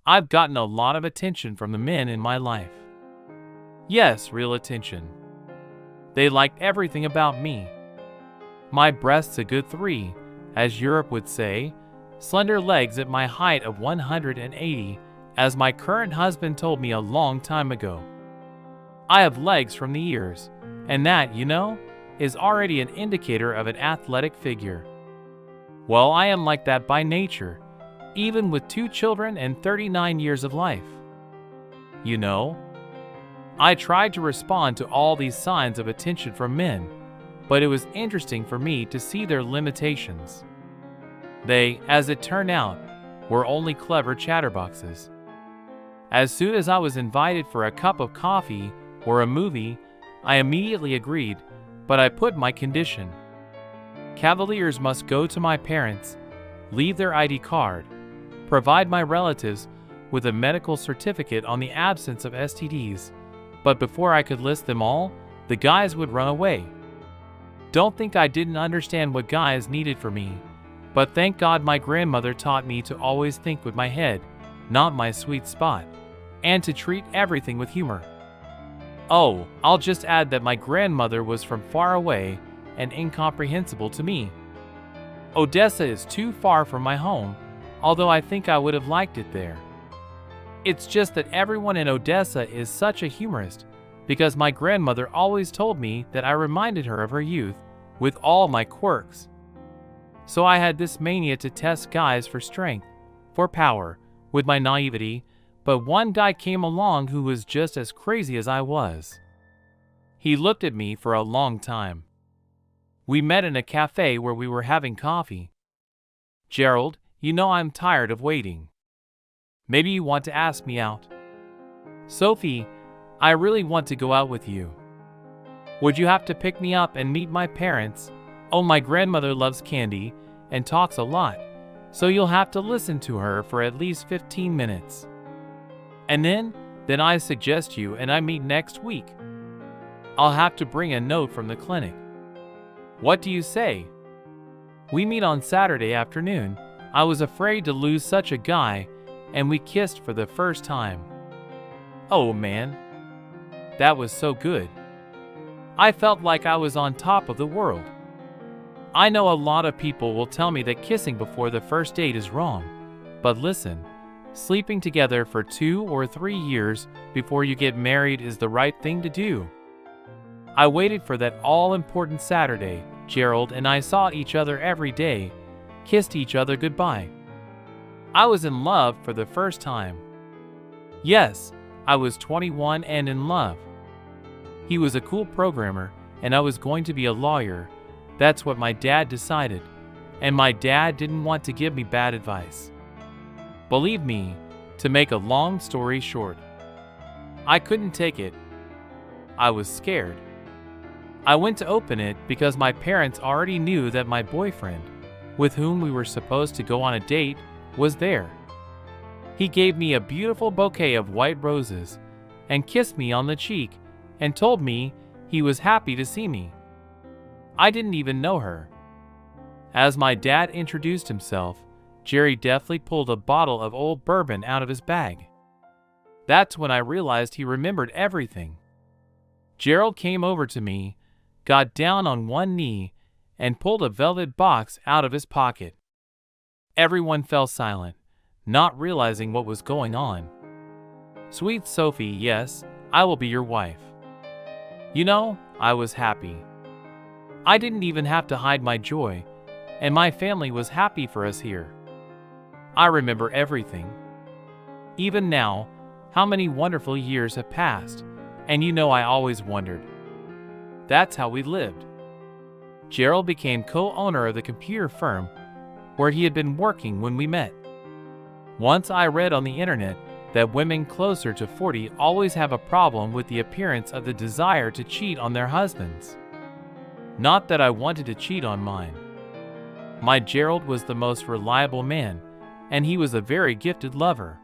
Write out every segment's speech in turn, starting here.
I've gotten a lot of attention from the men in my life. Yes, real attention. They liked everything about me. My breasts a good 3, as Europe would say, slender legs at my height of 180, as my current husband told me a long time ago. I have legs from the ears, and that, is already an indicator of an athletic figure. Well, I am like that by nature, even with 2 children and 39 years of life. I tried to respond to all these signs of attention from men, but it was interesting for me to see their limitations. They, as it turned out, were only clever chatterboxes. As soon as I was invited for a cup of coffee or a movie, I immediately agreed, but I put my condition. Cavaliers must go to my parents, leave their ID card, provide my relatives with a medical certificate on the absence of STDs, but before I could list them all, the guys would run away. Don't think I didn't understand what guys needed from me, but thank God my grandmother taught me to always think with my head, not my sweet spot, and to treat everything with humor. Oh, I'll just add that my grandmother was from far away and incomprehensible to me. Odessa is too far from my home, although I think I would have liked it there. It's just that everyone in Odessa is such a humorist, because my grandmother always told me that I reminded her of her youth with all my quirks. So I had this mania to test guys for strength, for power, with my naivety, but one guy came along who was just as crazy as I was. He looked at me for a long time. We met in a cafe where we were having coffee. "Gerald, I'm tired of waiting. Maybe you want to ask me out." "Sophie, I really want to go out with you. Would you have to pick me up and meet my parents? Oh, my grandmother loves candy and talks a lot, so you'll have to listen to her for at least 15 minutes. And then I suggest you and I meet next week. I'll have to bring a note from the clinic. What do you say? We meet on Saturday afternoon. I was afraid to lose such a guy, and we kissed for the first time. Oh man, that was so good. I felt like I was on top of the world. I know a lot of people will tell me that kissing before the first date is wrong, but listen, sleeping together for 2 or 3 years before you get married is the right thing to do. I waited for that all-important Saturday. Gerald and I saw each other every day, kissed each other goodbye. I was in love for the first time. Yes, I was 21 and in love. He was a cool programmer, and I was going to be a lawyer. That's what my dad decided, and my dad didn't want to give me bad advice. Believe me, to make a long story short, I couldn't take it. I was scared. I went to open it because my parents already knew that my boyfriend, with whom we were supposed to go on a date, was there. He gave me a beautiful bouquet of white roses and kissed me on the cheek and told me he was happy to see me. I didn't even know her. As my dad introduced himself, Jerry deftly pulled a bottle of old bourbon out of his bag. That's when I realized he remembered everything. Gerald came over to me, got down on one knee, and pulled a velvet box out of his pocket. Everyone fell silent, not realizing what was going on. "Sweet Sophie, yes, I will be your wife." I was happy. I didn't even have to hide my joy, and my family was happy for us here. I remember everything. Even now, how many wonderful years have passed, and I always wondered. That's how we lived. Gerald became co-owner of the computer firm where he had been working when we met. Once I read on the internet that women closer to 40 always have a problem with the appearance of the desire to cheat on their husbands. Not that I wanted to cheat on mine. My Gerald was the most reliable man, and he was a very gifted lover.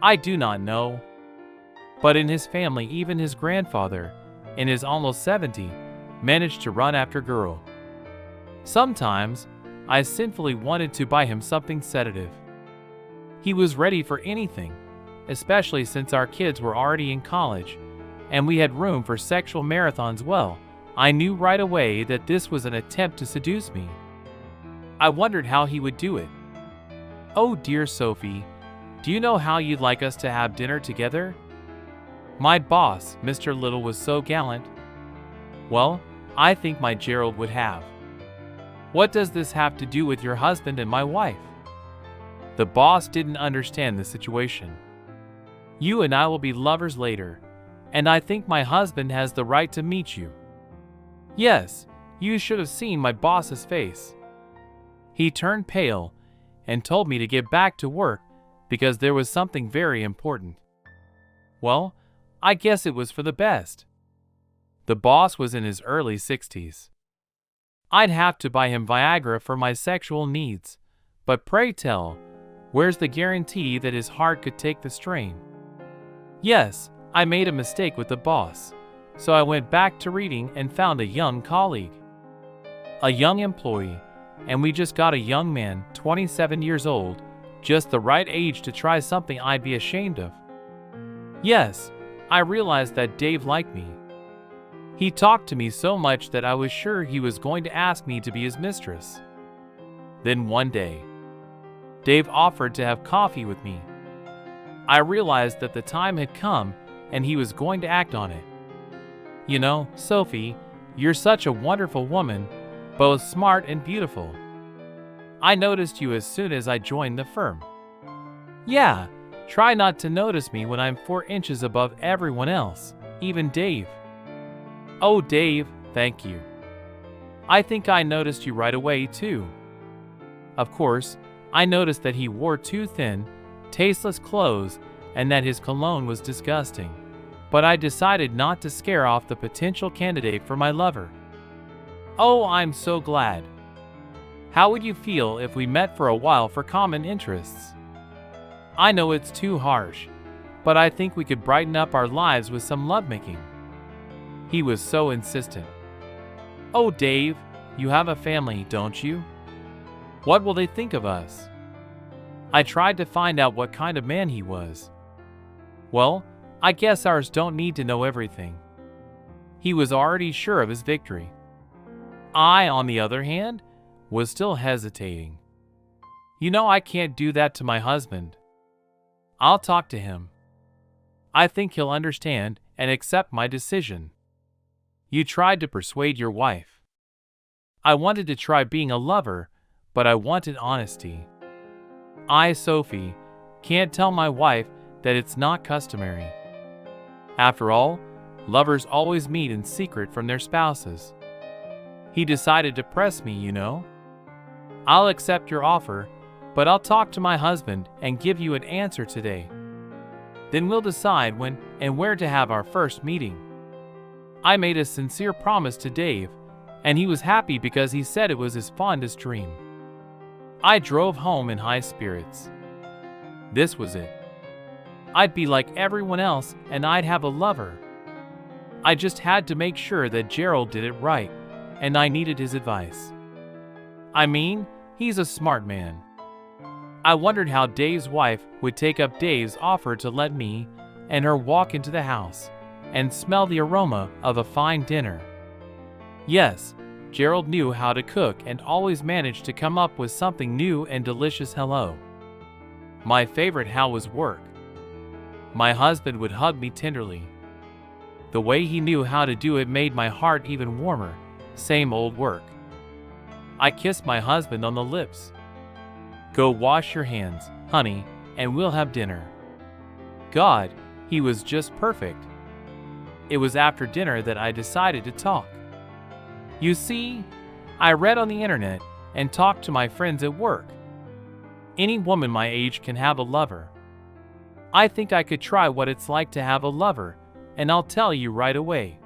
I do not know. But in his family, even his grandfather, in his almost 70, managed to run after girl. Sometimes, I sinfully wanted to buy him something sedative. He was ready for anything, especially since our kids were already in college, and we had room for sexual marathons. Well, I knew right away that this was an attempt to seduce me. I wondered how he would do it. "Oh dear Sophie, do you know how you'd like us to have dinner together?" My boss, Mr. Little, was so gallant. "Well, I think my Gerald would have." "What does this have to do with your husband and my wife?" The boss didn't understand the situation. "You and I will be lovers later, and I think my husband has the right to meet you." Yes, you should have seen my boss's face. He turned pale and told me to get back to work because there was something very important. Well, I guess it was for the best. The boss was in his early 60s. I'd have to buy him Viagra for my sexual needs, but pray tell, where's the guarantee that his heart could take the strain? Yes, I made a mistake with the boss, so I went back to reading and found a young colleague, a young employee, and we just got a young man, 27 years old, just the right age to try something I'd be ashamed of. Yes, I realized that Dave liked me. He talked to me so much that I was sure he was going to ask me to be his mistress. Then one day, Dave offered to have coffee with me. I realized that the time had come and he was going to act on it. "You know, Sophie, you're such a wonderful woman, both smart and beautiful. I noticed you as soon as I joined the firm." "Yeah, try not to notice me when I'm 4 inches above everyone else, even Dave." "Oh, Dave, thank you. I think I noticed you right away, too." Of course, I noticed that he wore too thin, tasteless clothes and that his cologne was disgusting, but I decided not to scare off the potential candidate for my lover. "Oh, I'm so glad. How would you feel if we met for a while for common interests? I know it's too harsh, but I think we could brighten up our lives with some lovemaking." He was so insistent. "Oh, Dave, you have a family, don't you? What will they think of us?" I tried to find out what kind of man he was. "Well, I guess ours don't need to know everything." He was already sure of his victory. I, on the other hand, was still hesitating. "You know I can't do that to my husband. I'll talk to him. I think he'll understand and accept my decision." "You tried to persuade your wife." "I wanted to try being a lover, but I wanted honesty. I, Sophie, can't tell my wife that it's not customary. After all, lovers always meet in secret from their spouses." He decided to press me, you know. "I'll accept your offer, but I'll talk to my husband and give you an answer today. Then we'll decide when and where to have our first meeting." I made a sincere promise to Dave, and he was happy because he said it was his fondest dream. I drove home in high spirits. This was it. I'd be like everyone else and I'd have a lover. I just had to make sure that Gerald did it right, and I needed his advice. I mean, he's a smart man. I wondered how Dave's wife would take up Dave's offer to let me and her walk into the house and smell the aroma of a fine dinner. Yes, Gerald knew how to cook and always managed to come up with something new and delicious. Hello. My favorite how was work. My husband would hug me tenderly. The way he knew how to do it made my heart even warmer. Same old work. I kissed my husband on the lips. "Go wash your hands, honey, and we'll have dinner." God, he was just perfect. It was after dinner that I decided to talk. You see, I read on the internet and talked to my friends at work. Any woman my age can have a lover. I think I could try what it's like to have a lover, and I'll tell you right away.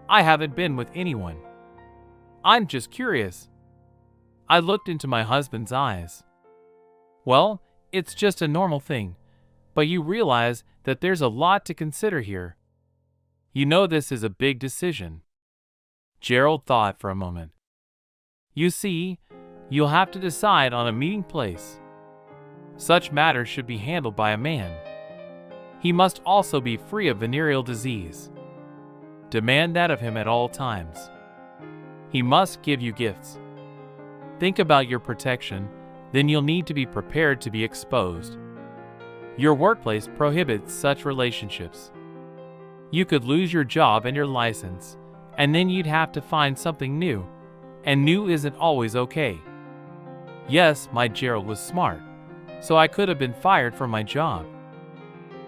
I haven't been with anyone. I'm just curious. I looked into my husband's eyes. "Well, it's just a normal thing, but you realize that there's a lot to consider here. You know this is a big decision." Gerald thought for a moment. "You see, you'll have to decide on a meeting place. Such matters should be handled by a man. He must also be free of venereal disease. Demand that of him at all times. He must give you gifts. Think about your protection, then you'll need to be prepared to be exposed. Your workplace prohibits such relationships. You could lose your job and your license, and then you'd have to find something new, and new isn't always okay. Yes, my Gerald was smart, so I could have been fired from my job.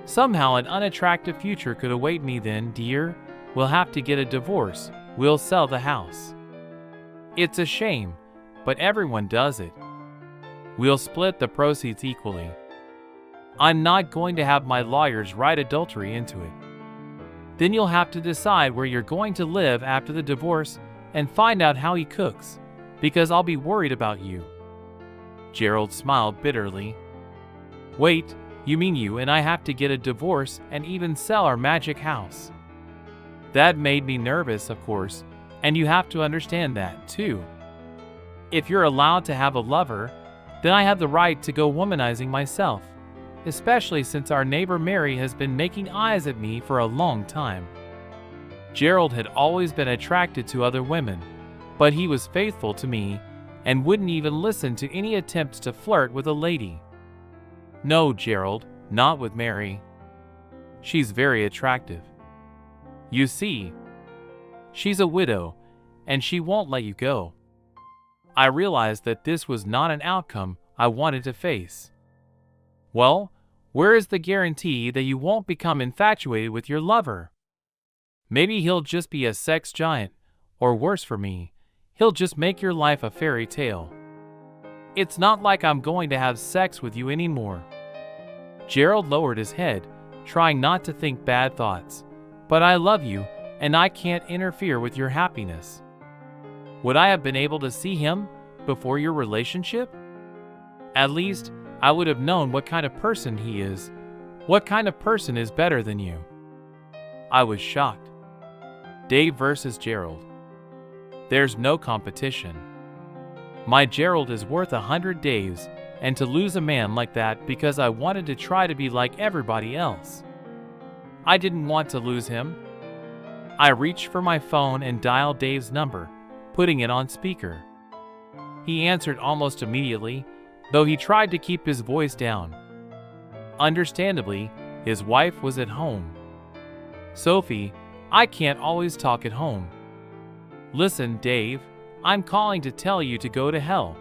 Somehow an unattractive future could await me then, dear. We'll have to get a divorce. We'll sell the house. It's a shame, but everyone does it. We'll split the proceeds equally. I'm not going to have my lawyers write adultery into it. Then you'll have to decide where you're going to live after the divorce and find out how he cooks, because I'll be worried about you. Gerald smiled bitterly. Wait, you mean you and I have to get a divorce and even sell our magic house? That made me nervous, of course, and you have to understand that, too. If you're allowed to have a lover, then I have the right to go womanizing myself, especially since our neighbor Mary has been making eyes at me for a long time. Gerald had always been attracted to other women, but he was faithful to me and wouldn't even listen to any attempts to flirt with a lady. No, Gerald, not with Mary. She's very attractive. You see, she's a widow, and she won't let you go. I realized that this was not an outcome I wanted to face. Well, where is the guarantee that you won't become infatuated with your lover? Maybe he'll just be a sex giant, or worse for me, he'll just make your life a fairy tale. It's not like I'm going to have sex with you anymore. Gerald lowered his head, trying not to think bad thoughts. But I love you, and I can't interfere with your happiness. Would I have been able to see him before your relationship? At least, I would have known what kind of person he is. What kind of person is better than you? I was shocked. Dave versus Gerald. There's no competition. My Gerald is worth 100 Daves, and to lose a man like that because I wanted to try to be like everybody else. I didn't want to lose him. I reached for my phone and dialed Dave's number, putting it on speaker. He answered almost immediately, though he tried to keep his voice down. Understandably, his wife was at home. Sophie, I can't always talk at home. Listen, Dave, I'm calling to tell you to go to hell.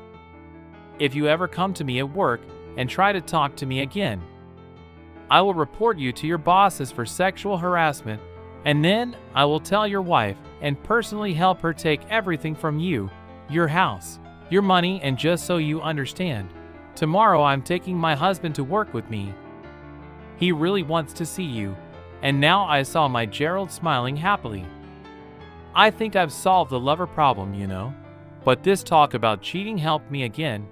If you ever come to me at work and try to talk to me again, I will report you to your bosses for sexual harassment, and then I will tell your wife and personally help her take everything from you, your house, your money, and just so you understand, tomorrow I'm taking my husband to work with me. He really wants to see you, and now I saw my Gerald smiling happily. I think I've solved the lover problem, you know, but this talk about cheating helped me again.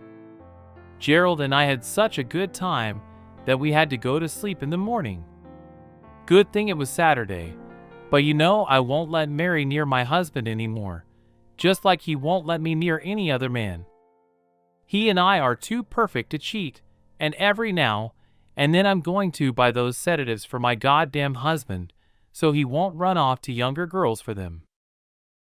Gerald and I had such a good time that we had to go to sleep in the morning. Good thing it was Saturday, but you know I won't let Mary near my husband anymore, just like he won't let me near any other man. He and I are too perfect to cheat, and every now and then I'm going to buy those sedatives for my goddamn husband, so he won't run off to younger girls for them.